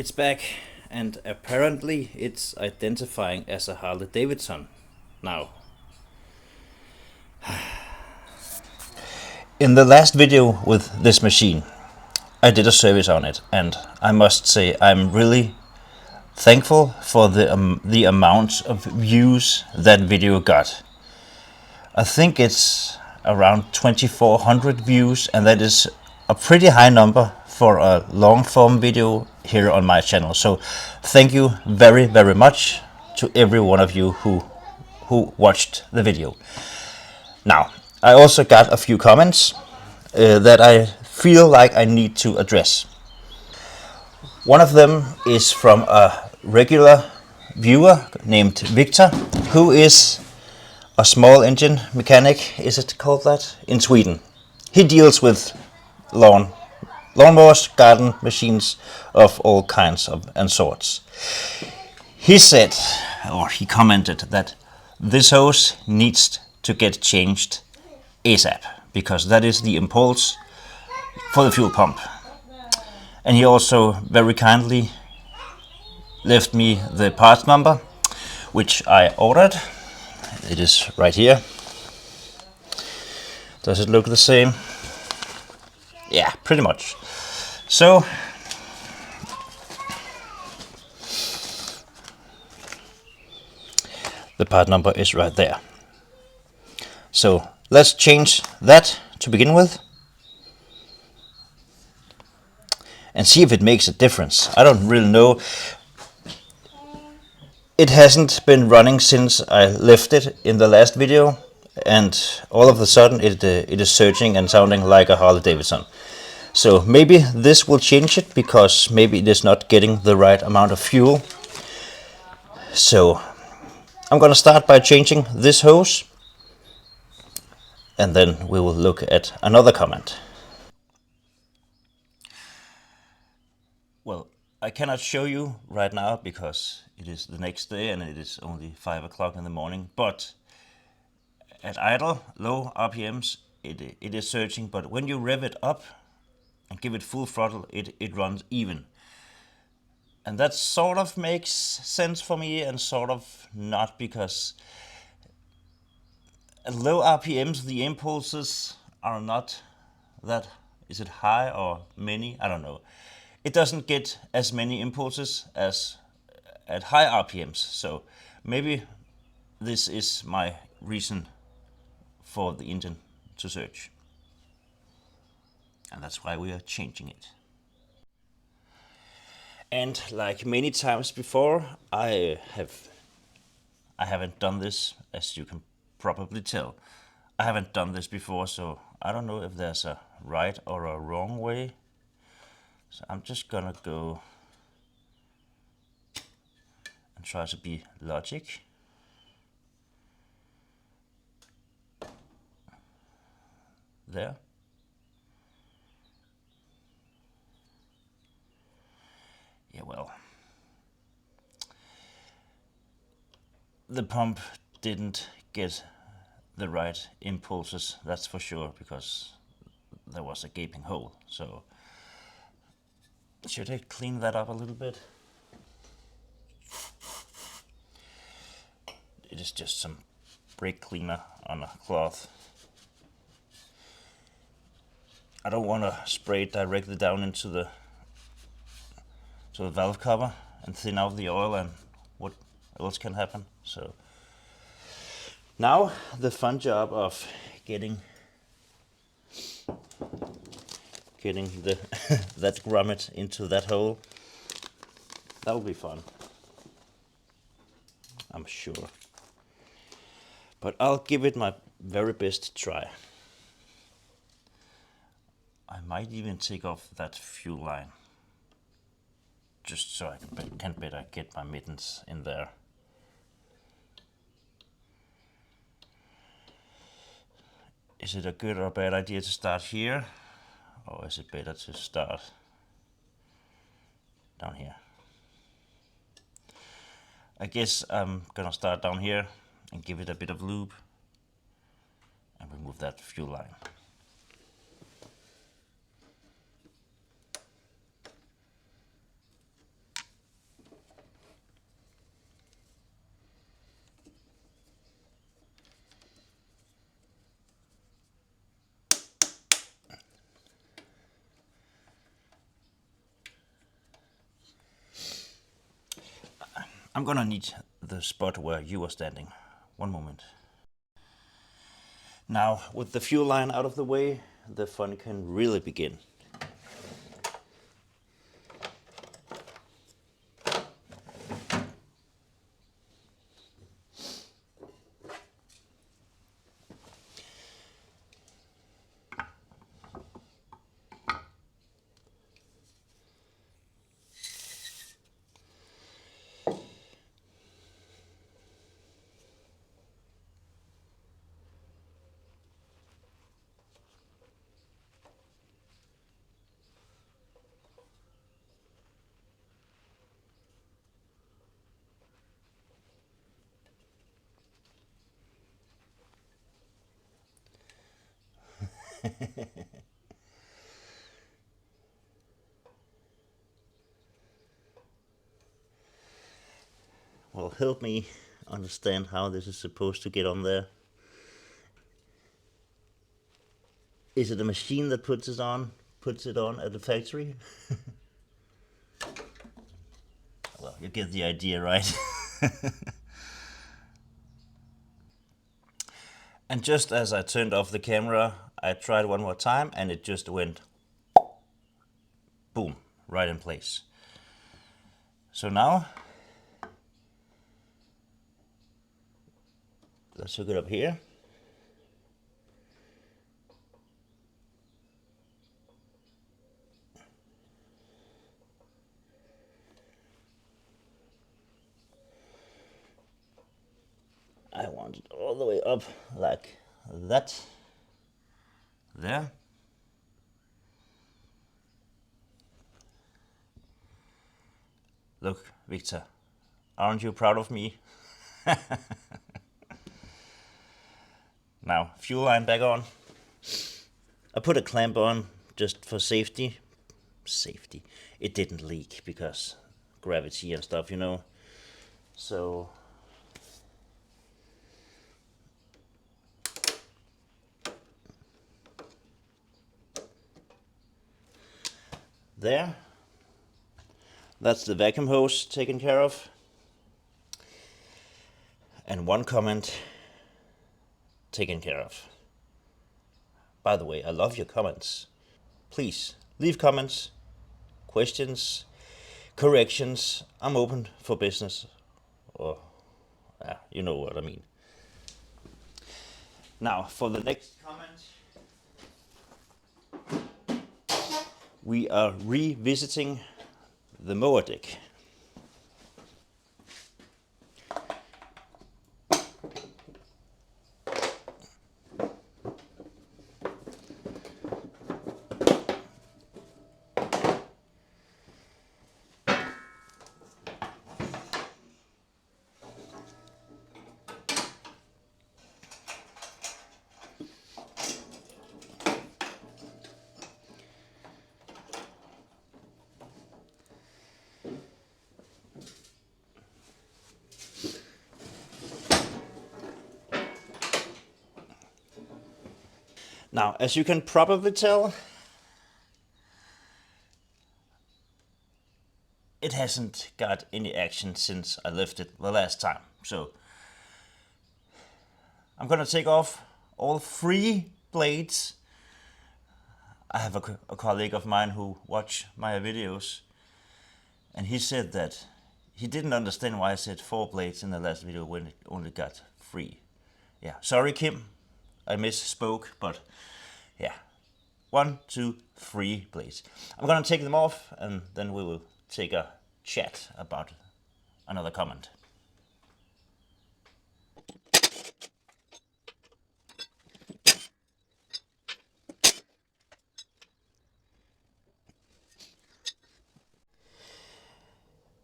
It's back, and apparently it's identifying as a Harley Davidson now. In the last video with this machine, I did a service on it, and I must say I'm really thankful for the amount of views that video got. I think it's around 2400 views, and that is a pretty high number for a long form video here on my channel. So thank you very much to every one of you who watched the video. Now, I also got a few comments that I feel like I need to address. One of them is from a regular viewer named Victor, who is a small engine mechanic, is it called that, in Sweden. He deals with lawnmowers, garden machines of all kinds and sorts. He said, or he commented, that this hose needs to get changed ASAP, because that is the impulse for the fuel pump. And he also very kindly left me the part number, which I ordered. It is right here. Does it look the same? Yeah, pretty much. So the part number is right there. So let's change that to begin with and see if it makes a difference. I don't really know. It hasn't been running since I left it in the last video, and all of a sudden it is surging and sounding like a Harley Davidson. So maybe this will change it, because maybe it is not getting the right amount of fuel. So I'm gonna start by changing this hose, and then we will look at another comment. Well, I cannot show you right now because it is the next day and it is only 5 o'clock in the morning, but at idle, low RPMs, it is surging, but when you rev it up and give it full throttle, it runs even. And that sort of makes sense for me and sort of not, because at low RPMs the impulses are not that, is it high or many? I don't know. It doesn't get as many impulses as at high RPMs, so maybe this is my reason for the engine to surge. And that's why we are changing it. And like many times before, I haven't done this, as you can probably tell. I haven't done this before, so I don't know if there's a right or a wrong way. So I'm just gonna go and try to be logic. There. Yeah, well, the pump didn't get the right impulses, that's for sure, because there was a gaping hole. So should I clean that up a little bit? It is just some brake cleaner on a cloth. I don't want to spray it directly down into the valve cover and thin out the oil, and what else can happen. So now the fun job of getting the that grommet into that hole. That will be fun, I'm sure. But I'll give it my very best try. I might even take off that fuel line, just so I can better get my mittens in there. Is it a good or a bad idea to start here, or is it better to start down here? I guess I'm gonna start down here and give it a bit of lube and remove that fuel line. I'm gonna need the spot where you are standing. One moment. Now, with the fuel line out of the way, the fun can really begin. Well, help me understand how this is supposed to get on there. Is it a machine that puts it on at the factory? Well, you get the idea, right? And just as I turned off the camera, I tried one more time and it just went boom, right in place. So now, let's hook it up here. I want it all the way up like that. There. Look, Victor, aren't you proud of me? Now, fuel line back on. I put a clamp on just for safety. Safety. It didn't leak because gravity and stuff, you know. So there. That's the vacuum hose taken care of. And one comment taken care of. By the way, I love your comments. Please leave comments, questions, corrections. I'm open for business. Or, you know what I mean. Now, for the next comment, we are revisiting the mower deck. Now, as you can probably tell, it hasn't got any action since I left it the last time. So I'm gonna take off all 3 blades. I have a colleague of mine who watch my videos, and he said that he didn't understand why I said 4 blades in the last video when it only got 3. Yeah, sorry Kim, I misspoke, but yeah. 1, 2, 3 blades. I'm gonna take them off and then we will take a chat about another comment.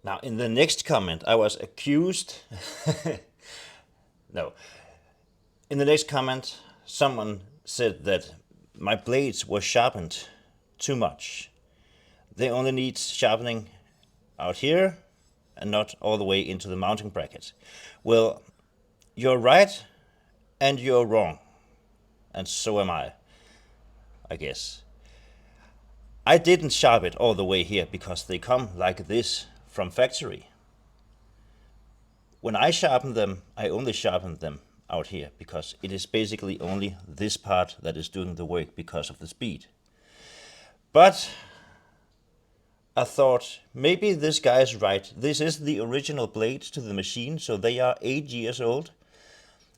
Now, in the next comment, I was accused. No. In the next comment, someone said that my blades were sharpened too much. They only need sharpening out here and not all the way into the mounting bracket. Well, you're right and you're wrong. And so am I guess. I didn't sharpen it all the way here because they come like this from factory. When I sharpen them, I only sharpen them out here because it is basically only this part that is doing the work because of the speed. But I thought maybe this guy is right. This is the original blades to the machine, so they are 8 years old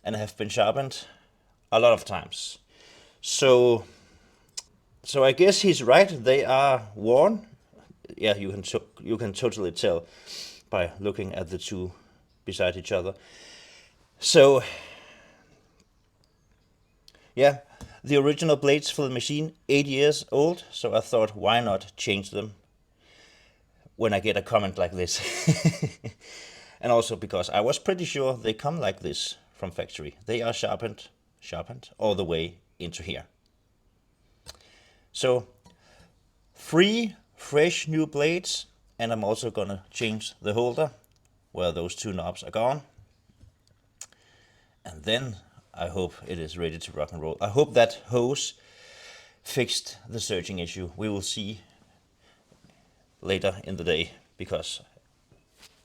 and have been sharpened a lot of times. So I guess he's right. They are worn. Yeah, you can totally tell by looking at the two beside each other. So yeah, the original blades for the machine, 8 years old. So I thought, why not change them when I get a comment like this? And also because I was pretty sure they come like this from factory. They are sharpened all the way into here. So 3 fresh new blades, and I'm also gonna change the holder where those 2 knobs are gone. And then I hope it is ready to rock and roll. I hope that hose fixed the surging issue. We will see later in the day, because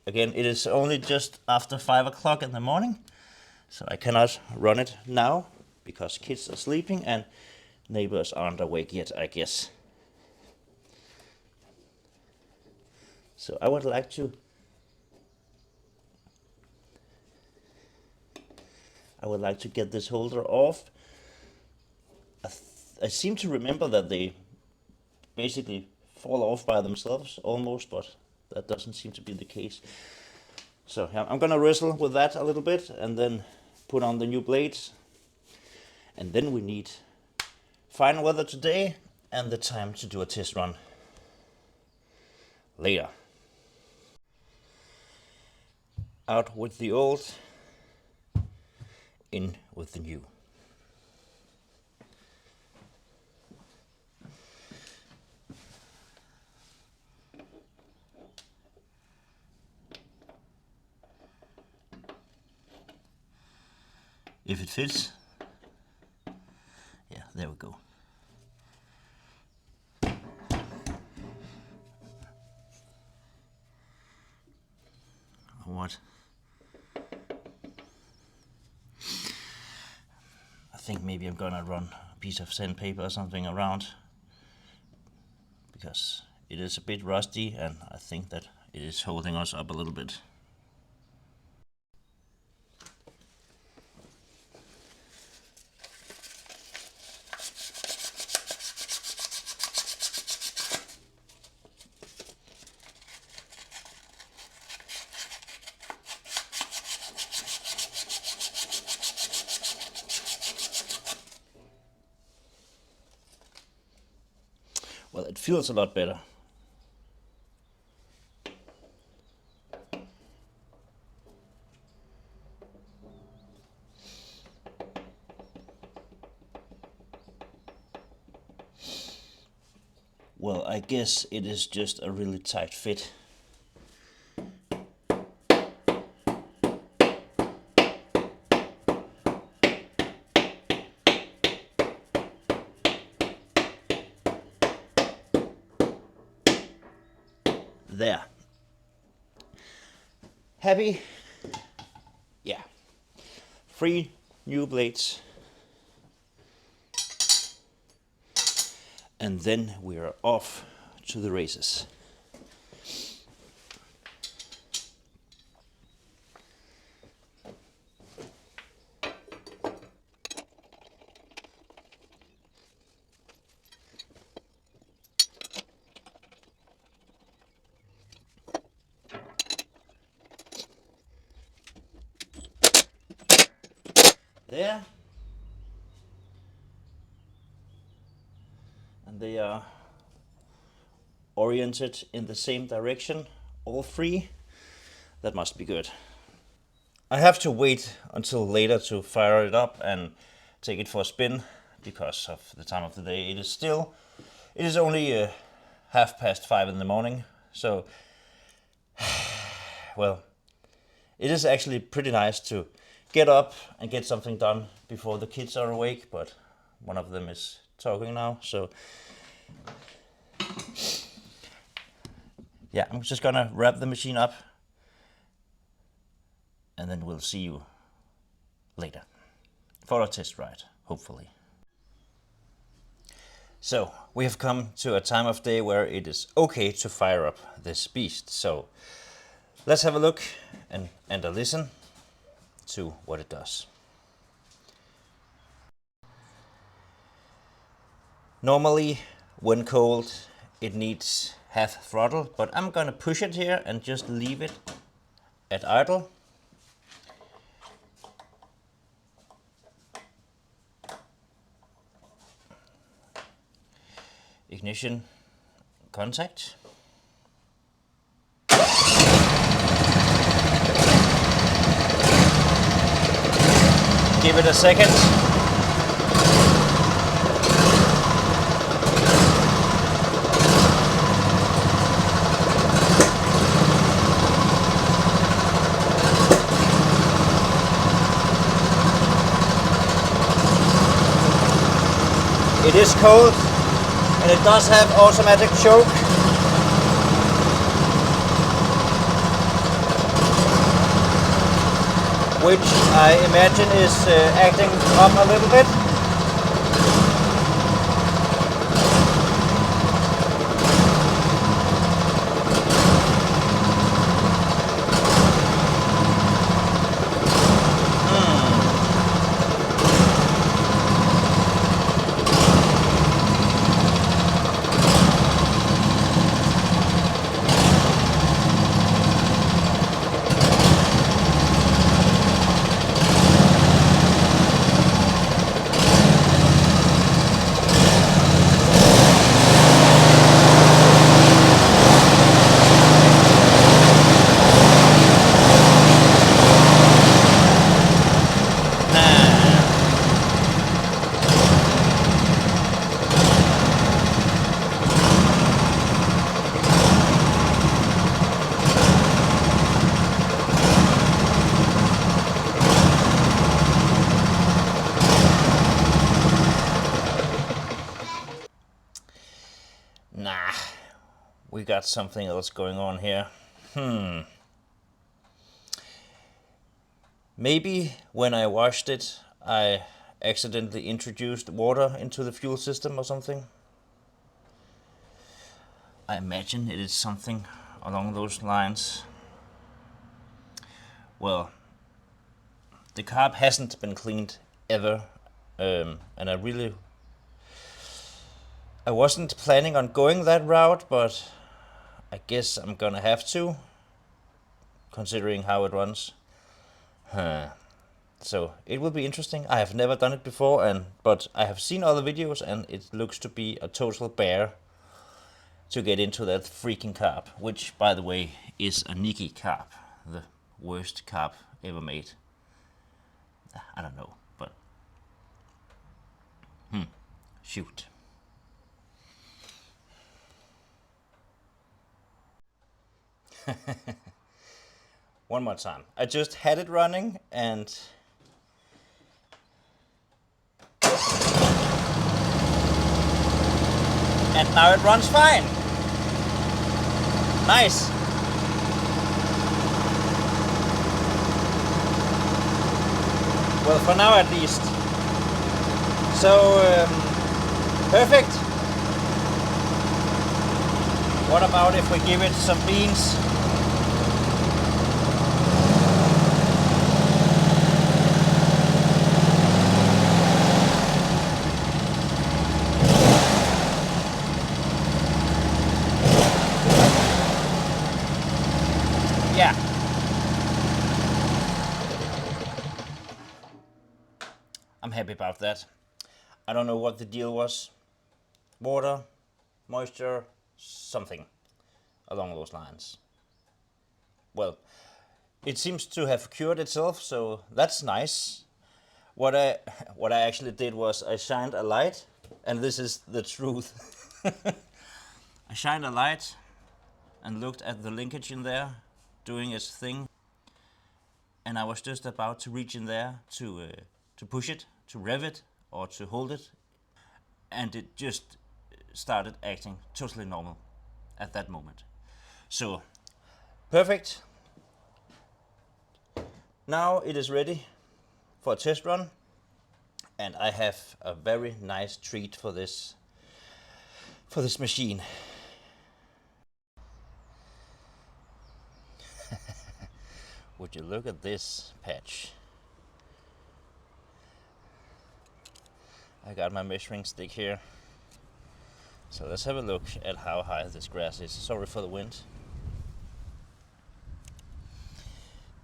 again, it is only just after 5 o'clock in the morning, so I cannot run it now because kids are sleeping and neighbors aren't awake yet, I guess. So I would like to get this holder off. I seem to remember that they basically fall off by themselves almost, but that doesn't seem to be the case. So yeah, I'm gonna wrestle with that a little bit and then put on the new blades. And then we need fine weather today and the time to do a test run later. Out with the old, in with the new. If it fits, yeah, there we go. What? I think maybe I'm gonna run a piece of sandpaper or something around, because it is a bit rusty and I think that it is holding us up a little bit. Well, it feels a lot better. Well, I guess it is just a really tight fit. There. Happy? Yeah. 3 new blades. And then we are off to the races. There. And they are oriented in the same direction, all 3. That must be good. I have to wait until later to fire it up and take it for a spin because of the time of the day. It is only 5:30 in the morning, so well, it is actually pretty nice to get up and get something done before the kids are awake, but one of them is talking now, so yeah, I'm just gonna wrap the machine up and then we'll see you later for a test ride, hopefully. So we have come to a time of day where it is okay to fire up this beast. So let's have a look and a listen to what it does. Normally, when cold, it needs half throttle, but I'm gonna push it here and just leave it at idle. Ignition contact. Give it a second. It is cold, and it does have automatic choke. Which I imagine is acting up a little bit. Nah, we got something else going on here. Maybe when I washed it, I accidentally introduced water into the fuel system or something. I imagine it is something along those lines. Well, the carb hasn't been cleaned ever, and I wasn't planning on going that route, but I guess I'm gonna have to, considering how it runs. So it will be interesting. I have never done it before, but I have seen other videos, and it looks to be a total bear to get into that freaking carb, which, by the way, is a Nikki carb, the worst carb ever made. I don't know, but shoot. One more time. I just had it running and now it runs fine. Nice. Well, for now at least. So, perfect. What about if we give it some beans? Yeah. I'm happy about that. I don't know what the deal was. Water, moisture, something along those lines. Well, it seems to have cured itself, so that's nice. What I actually did was I shined a light, and this is the truth. I shined a light and looked at the linkage in there doing its thing, and I was just about to reach in there to push it, to rev it, or to hold it, and it just started acting totally normal at that moment. So, perfect. Now it is ready for a test run, and I have a very nice treat for this machine. Would you look at this patch? I got my measuring stick here. So let's have a look at how high this grass is. Sorry for the wind.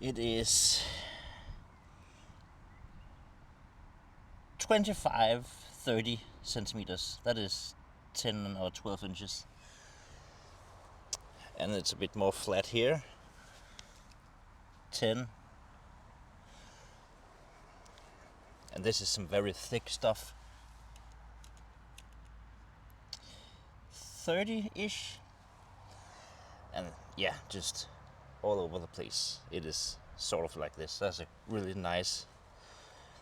It is 25-30 centimeters. That is 10 or 12 inches. And it's a bit more flat here. 10. And this is some very thick stuff. 30-ish. And yeah, just all over the place. It is sort of like this. That's a really nice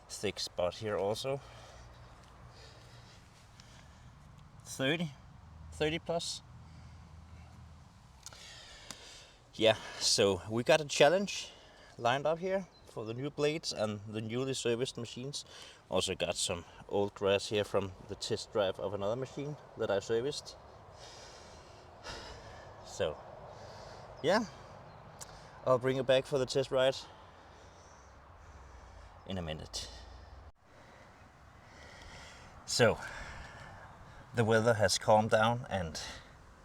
thick spot here also. 30 plus. Yeah, so we got a challenge lined up here for the new blades and the newly serviced machines. Also got some old grass here from the test drive of another machine that I serviced. So yeah, I'll bring you back for the test ride in a minute. So the weather has calmed down and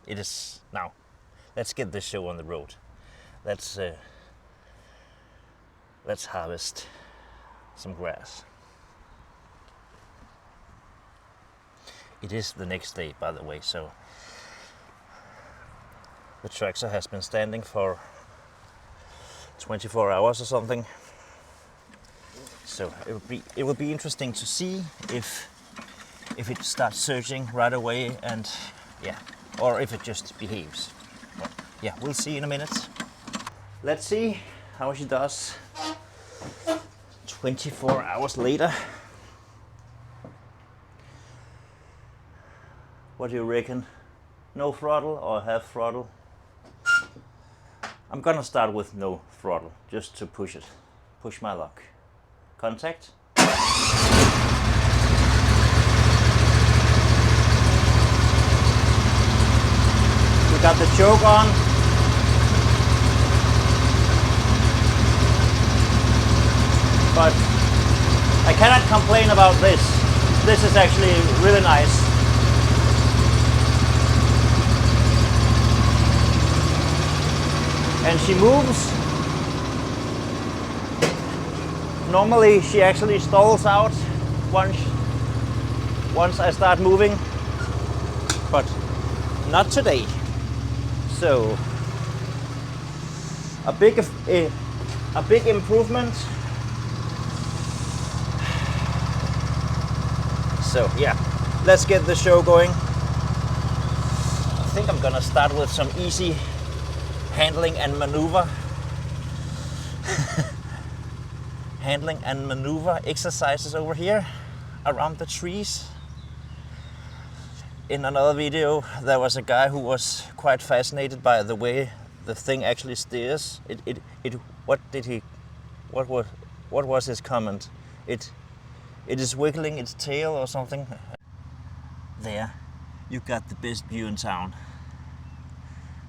it is now. Let's get this show on the road. Let's harvest some grass. It is the next day, by the way, so the tractor has been standing for 24 hours or something. So it will be interesting to see if it starts surging right away, and yeah, or if it just behaves. But yeah, we'll see in a minute. Let's see how she does 24 hours later. What do you reckon? No throttle or half throttle? I'm gonna start with no throttle, just to push my luck. Contact. We got the choke on. But I cannot complain about this. This is actually really nice. And she moves. Normally she actually stalls out once I start moving, but not today. So a big improvement. So yeah, let's get the show going. I think I'm gonna start with some easy handling and maneuver exercises over here around the trees. In another video there was a guy who was quite fascinated by the way the thing actually steers. What was his comment? It is wiggling its tail or something. There, you got the best view in town.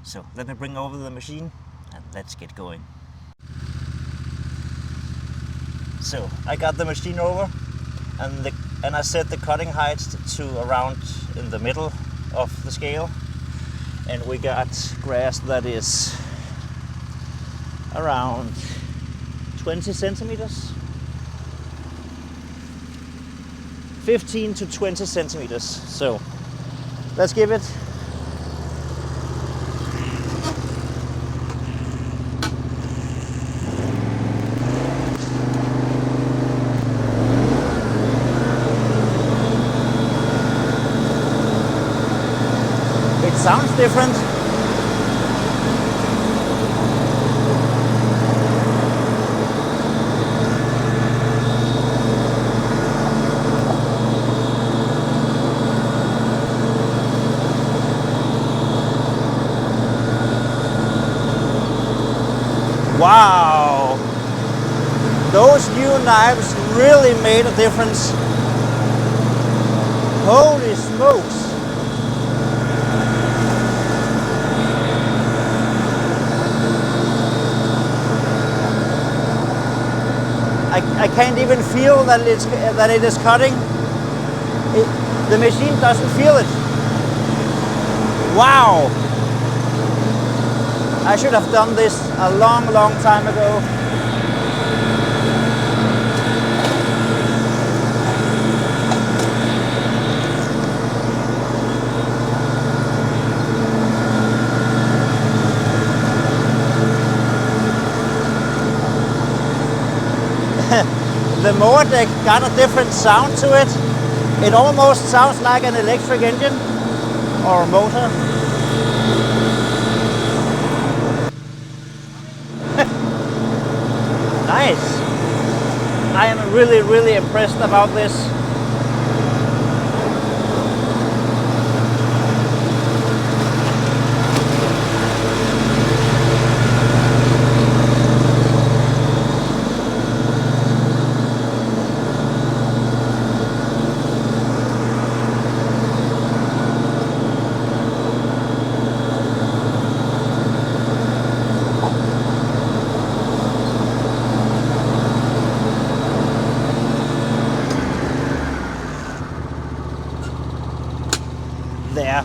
So let me bring over the machine and let's get going. So I got the machine over and I set the cutting height to around in the middle of the scale, and we got grass that is around 20 centimeters. 15 to 20 centimeters. So let's give it. It sounds different. Wow! Those new knives really made a difference. Holy smokes! I can't even feel that it is cutting. The machine doesn't feel it. Wow! I should have done this a long time ago. The mower deck got a different sound to it. It almost sounds like an electric engine or a motor. Nice. I am really impressed about this. There.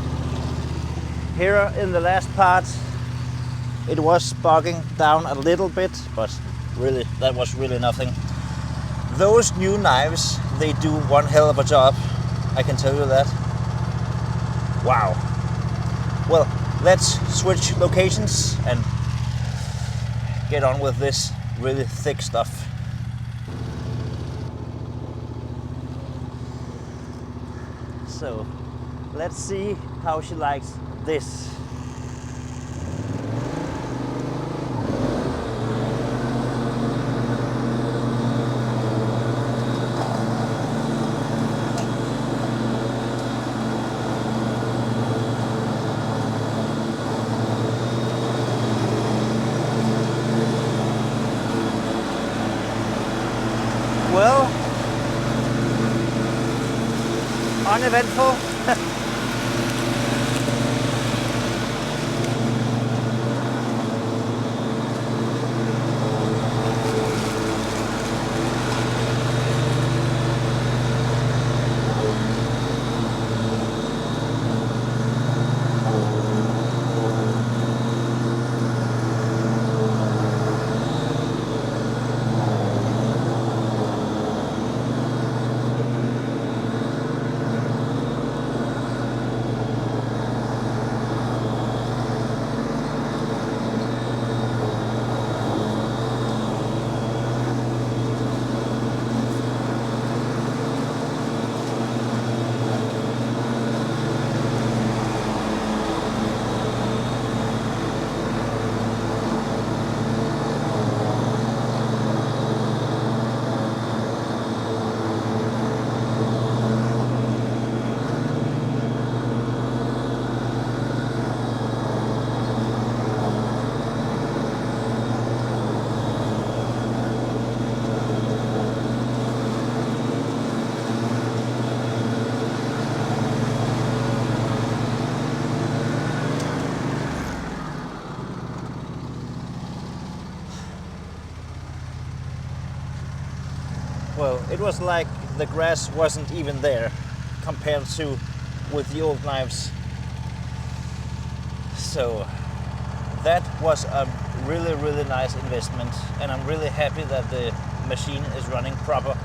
Here in the last part, it was bogging down a little bit, but really, that was really nothing. Those new knives, they do one hell of a job, I can tell you that. Wow. Well, let's switch locations and get on with this really thick stuff. So, let's see how she likes this. Well, uneventful. Well, it was like the grass wasn't even there compared to with the old knives. So that was a really nice investment, and I'm really happy that the machine is running proper,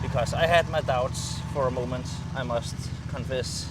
because I had my doubts for a moment, I must confess.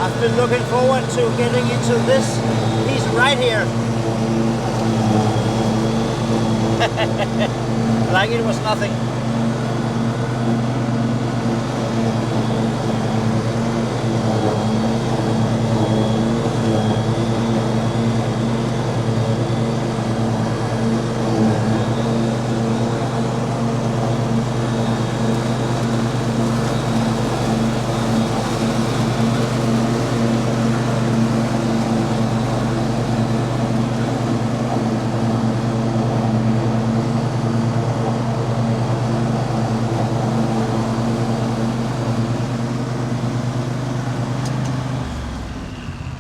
I've been looking forward to getting into this piece right here. Like it was nothing.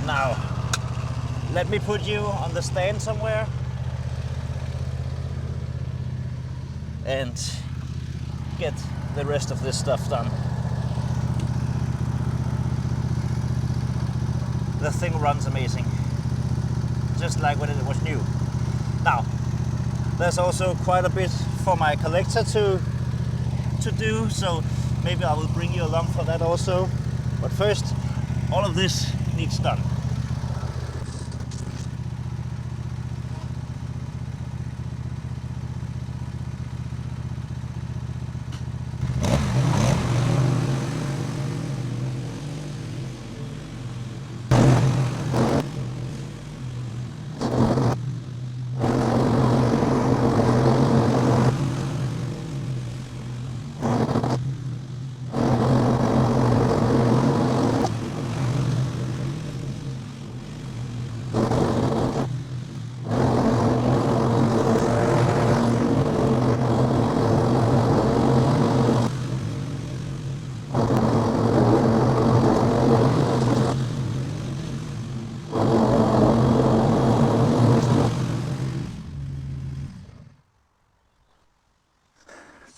Now, let me put you on the stand somewhere and get the rest of this stuff done. The thing runs amazing, just like when it was new. Now, there's also quite a bit for my collector to do, so maybe I will bring you along for that also. But first, all of this needs done.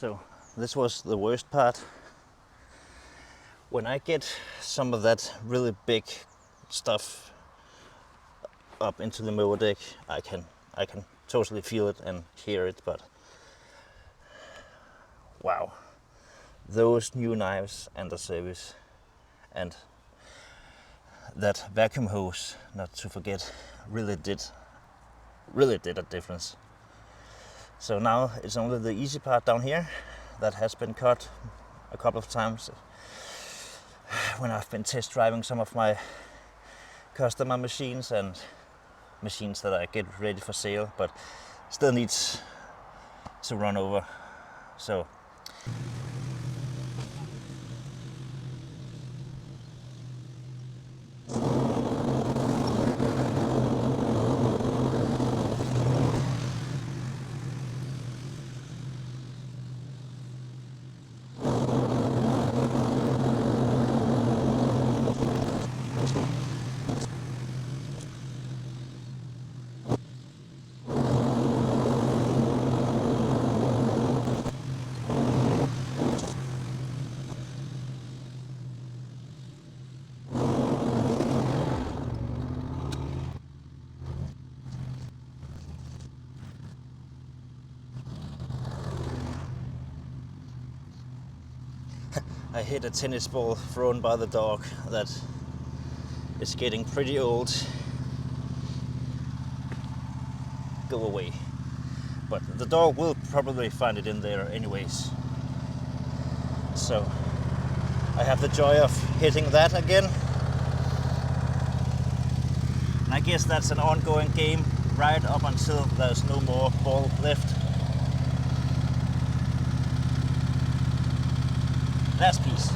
So this was the worst part. When I get some of that really big stuff up into the mower deck, I can totally feel it and hear it, but wow, those new knives and the service and that vacuum hose, not to forget, really did a difference. So now it's only the easy part down here that has been cut a couple of times when I've been test driving some of my customer machines and machines that I get ready for sale, but still needs to run over. So I hit a tennis ball thrown by the dog that is getting pretty old. Go away. But the dog will probably find it in there anyways. So I have the joy of hitting that again. And I guess that's an ongoing game right up until there's no more ball left. Last piece.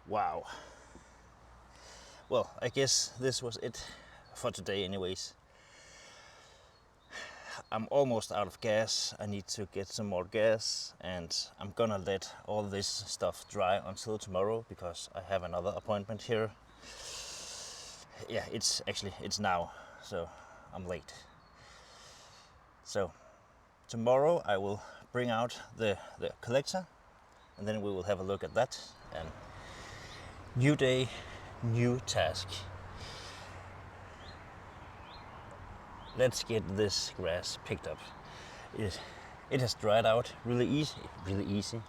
Wow. Well, I guess this was it for today anyways. I'm almost out of gas. I need to get some more gas, and I'm gonna let all this stuff dry until tomorrow because I have another appointment here. Yeah, it's now, so I'm late. So tomorrow I will bring out the collector, and then we will have a look at that. And new day, new task. Let's get this grass picked up. It has dried out really easy.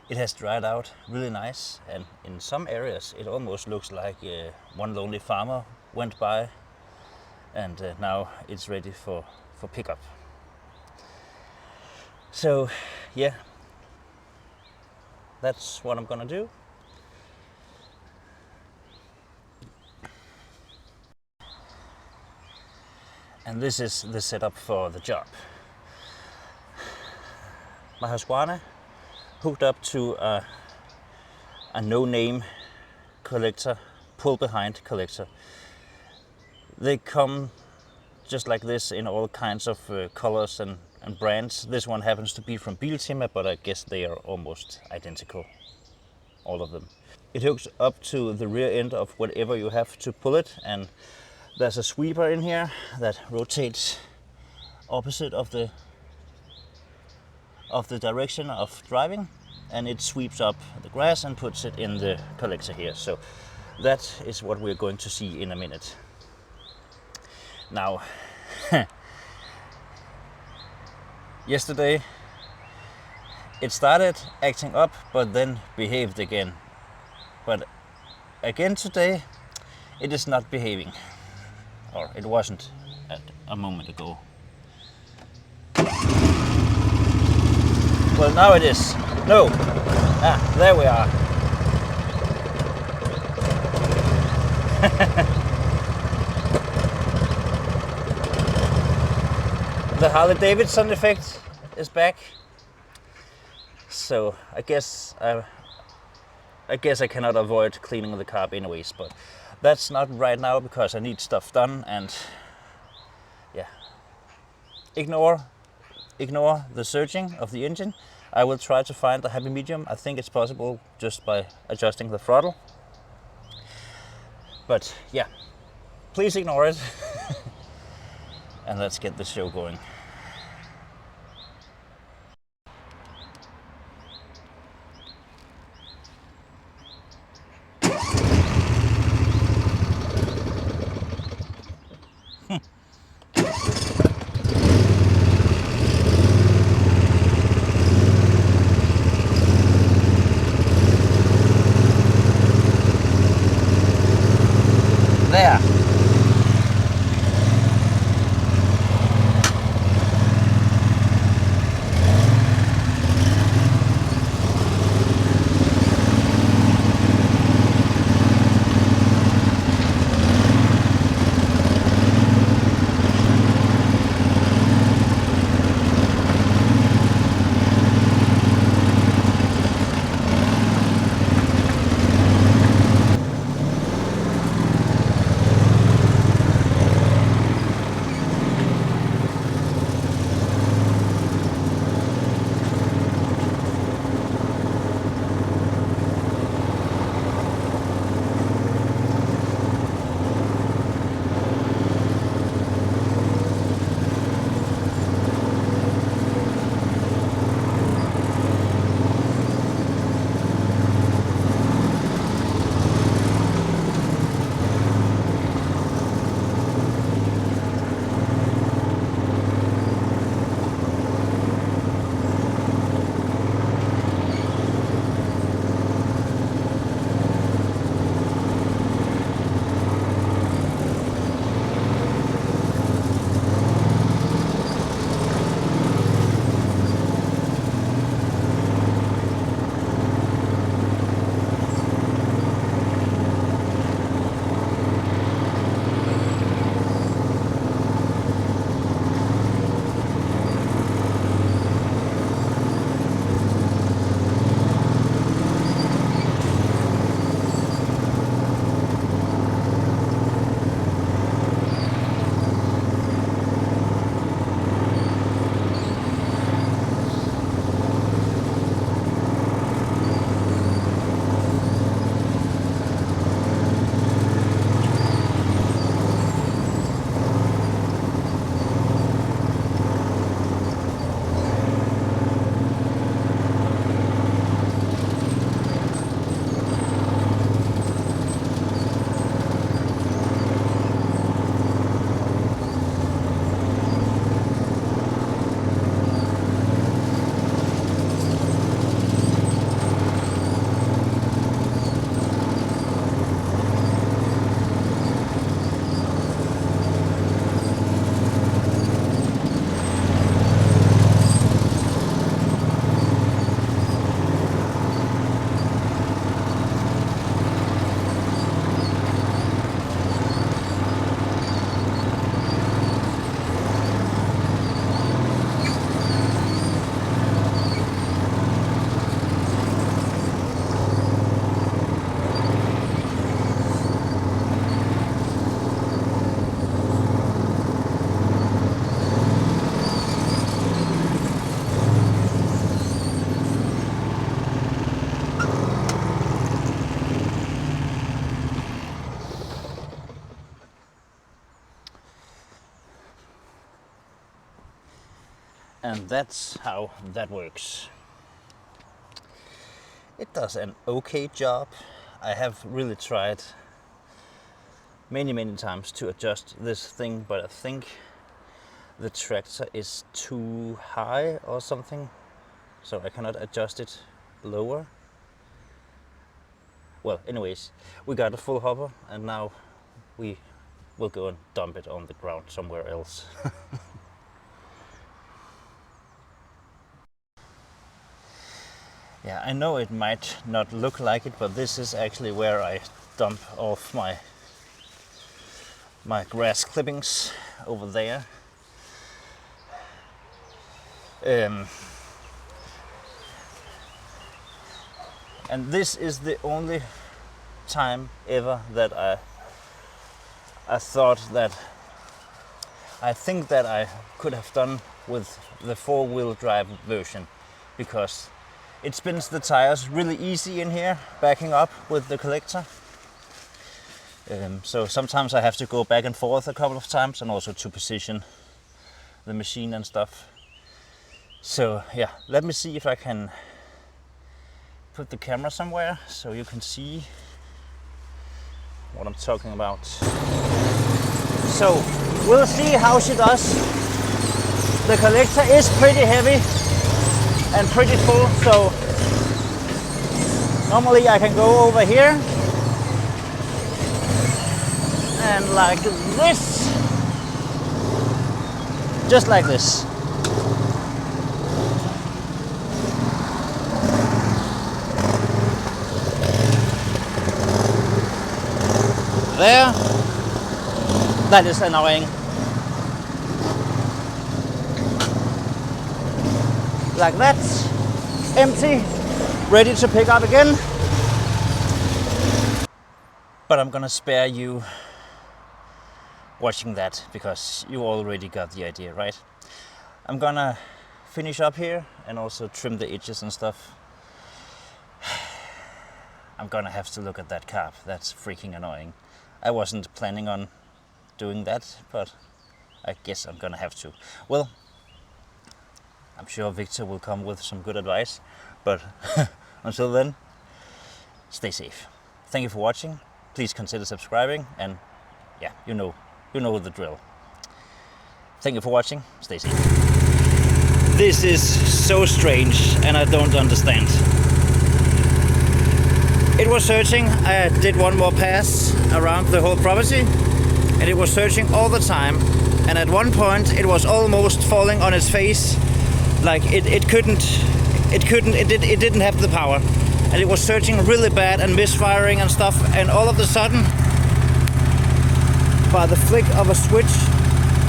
It has dried out really nice, and in some areas it almost looks like one lonely farmer went by, and now it's ready for pickup. So yeah, that's what I'm gonna do. And this is the setup for the job. My Husqvarna hooked up to a no-name collector, pull-behind collector. They come just like this in all kinds of colors and brands. This one happens to be from Biltema, but I guess they are almost identical, all of them. It hooks up to the rear end of whatever you have to pull it, and there's a sweeper in here that rotates opposite of the direction of driving, and it sweeps up the grass and puts it in the collector here. So that is what we're going to see in a minute. Now, yesterday it started acting up, but then behaved again. But again today, it is not behaving. Or it wasn't at a moment ago. Well, now it is. No. There we are. The Harley Davidson effect is back. So I guess I cannot avoid cleaning the carb anyways, but that's not right now because I need stuff done, and yeah. Ignore the surging of the engine. I will try to find a happy medium. I think it's possible just by adjusting the throttle. But yeah, please ignore it. And let's get the show going. There. And that's how that works. It does an okay job. I have really tried many times to adjust this thing, but I think the tractor is too high or something, so I cannot adjust it lower. Well, anyways, we got a full hopper and now we will go and dump it on the ground somewhere else. Yeah, I know it might not look like it, but this is actually where I dump off my grass clippings over there. And this is the only time ever that I thought that I think that I could have done with the 4-wheel drive version, because it spins the tires really easy in here, backing up with the collector. So sometimes I have to go back and forth a couple of times, and also to position the machine and stuff. So yeah, let me see if I can put the camera somewhere so you can see what I'm talking about. So we'll see how she does. The collector is pretty heavy and pretty full, so normally I can go over here and like this, just like this. There, that is annoying. Like that, empty, ready to pick up again. But I'm gonna spare you watching that because you already got the idea, right? I'm gonna finish up here and also trim the edges and stuff. I'm gonna have to look at that carb. That's freaking annoying. I wasn't planning on doing that, but I guess I'm gonna have to. Well, I'm sure Victor will come with some good advice, but until then, stay safe. Thank you for watching. Please consider subscribing, and yeah, you know the drill. Thank you for watching. Stay safe. This is so strange, and I don't understand. It was searching. I did one more pass around the whole property, and it was searching all the time. And at one point, it was almost falling on its face. Like it didn't have the power, and it was searching really bad and misfiring and stuff. And all of a sudden, by the flick of a switch,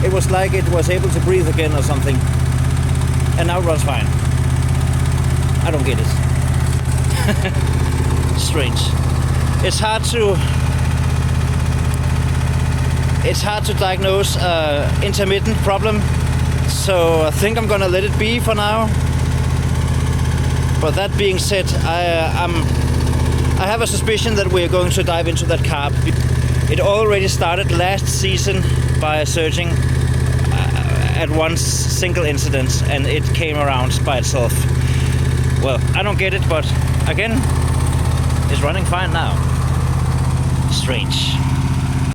it was like it was able to breathe again or something. And now it runs fine. I don't get it. Strange. It's hard to diagnose intermittent problem, so I think I'm gonna let it be for now. But that being said, I have a suspicion that we're going to dive into that carb. It already started last season by searching at one single incident, and it came around by itself. Well, I don't get it, but again, it's running fine now. Strange.